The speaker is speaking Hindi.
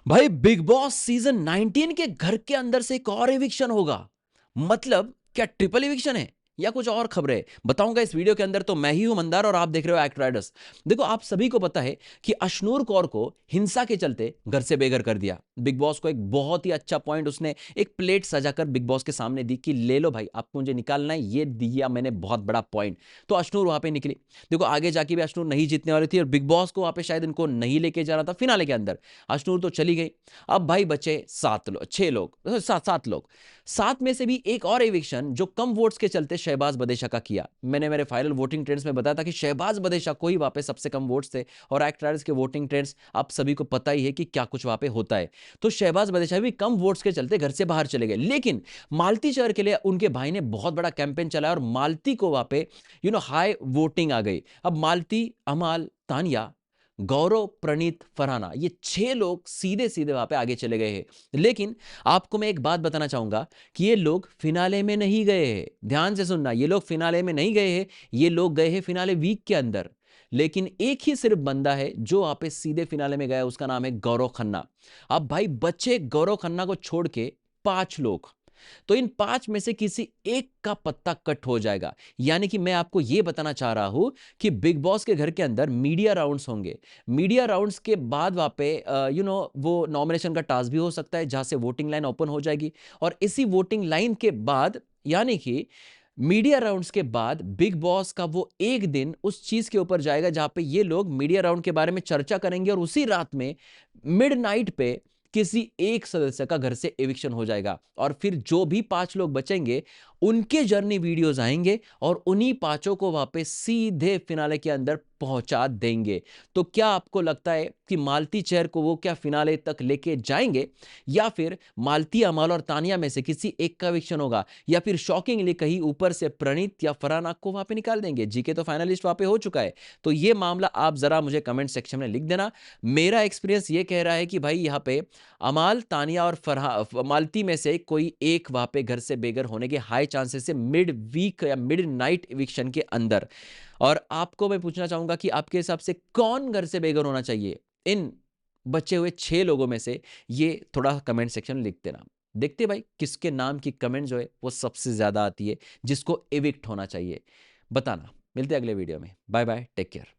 भाई बिग बॉस सीजन 19 के घर के अंदर से एक और एविक्शन होगा। मतलब क्या ट्रिपल एविक्शन है या कुछ और खबरें बताऊंगा इस वीडियो के अंदर। तो मैं ही हूं मंदार और आप देख रहे हो एक्ट राइडर्स। देखो, आप सभी को पता है कि अशनूर कौर को हिंसा के चलते घर से बेघर कर दिया। बिग बॉस को एक बहुत ही अच्छा पॉइंट उसने एक प्लेट सजाकर बिग बॉस के सामने दी कि ले लो भाई, आपको मुझे निकालना है, ये दिया मैंने बहुत बड़ा पॉइंट। तो अशनूर वहां पे निकली। देखो, आगे जाके भी अशनूर नहीं जीतने वाली थी और बिग बॉस को वहां पे शायद इनको नहीं लेके जाना था फिनाले के अंदर। अशनूर तो चली गई। अब भाई बचे 7 लोग, 6 लोग, 7 लोग। 7 में से भी एक और एविक्शन जो कम वोट्स के चलते शहबाज बदेशा का किया। मैंने मेरे फाइनल वोटिंग ट्रेंड्स में बताया था कि शहबाज बदेशा को ही वहां पे सबसे कम वोट्स थे। और एक्ट राइडर्स के वोटिंग ट्रेंड्स आप सभी को पता ही है कि क्या कुछ वहां पे होता है। तो शहबाज बदेशा भी कम वोट्स के चलते घर से बाहर चले गए। लेकिन मालती शहर के लिए उनके भाई ने बहुत बड़ा कैंपेन चलाया और मालती को वहां पे हाई वोटिंग आ गई। अब मालती, अमाल, तानिया, गौरव, प्रणीत, फरहाना, ये 6 लोग सीधे सीधे वहां पे आगे चले गए हैं। लेकिन आपको मैं एक बात बताना चाहूंगा कि ये लोग फिनाले में नहीं गए हैं। ध्यान से सुनना, ये लोग फिनाले में नहीं गए हैं। ये लोग गए हैं फिनाले वीक के अंदर। लेकिन एक ही सिर्फ बंदा है जो वहां पे सीधे फिनाले में गया, उसका नाम है गौरव खन्ना। अब भाई बच्चे गौरव खन्ना को छोड़ के 5 लोग। तो इन 5 में से किसी एक का पत्ता कट हो जाएगा। यानी कि मैं आपको यह बताना चाह रहा हूं कि बिग बॉस के घर के अंदर मीडिया राउंड्स होंगे। मीडिया राउंड्स के बाद वहां पे वो नॉमिनेशन का टास्क भी हो सकता है जहां से वोटिंग लाइन ओपन हो जाएगी। और इसी वोटिंग लाइन के बाद, यानी कि मीडिया राउंड्स के बाद, बिग बॉस का वो एक दिन उस चीज के ऊपर जाएगा जहां पे ये लोग मीडिया राउंड के बारे में चर्चा करेंगे और उसी रात में मिडनाइट पे किसी एक सदस्य का घर से एविक्शन हो जाएगा। और फिर जो भी 5 लोग बचेंगे उनके जर्नी वीडियोस आएंगे और उन्हीं 5 को वापस सीधे फिनाले के अंदर पहुंचा देंगे। तो क्या आपको लगता है कि मालती चेयर को वो क्या फिनाले तक लेके जाएंगे, या फिर मालती, अमाल और तानिया में से किसी एक का एविक्शन होगा, या फिर शॉकिंगली कहीं ऊपर से प्रणीत या फरहाना को वहां पे निकाल देंगे? जीके तो फाइनलिस्ट वहां पे हो चुका है। तो ये मामला आप जरा मुझे कमेंट सेक्शन में लिख देना। मेरा एक्सपीरियंस ये कह रहा है कि भाई यहाँ पे अमाल, तानिया और मालती में से कोई एक वहां पे घर से बेघर होने के हाई चांसेस है मिड वीक या मिड नाइट इविक्शन के अंदर। और आपको मैं पूछना चाहूंगा कि आपके हिसाब से कौन घर से बेघर होना चाहिए इन बचे हुए 6 लोगों में से? ये थोड़ा कमेंट सेक्शन में लिख देना। देखते भाई किसके नाम की कमेंट जो है वो सबसे ज्यादा आती है, जिसको एविक्ट होना चाहिए, बताना। मिलते हैं अगले वीडियो में। Bye bye, take care.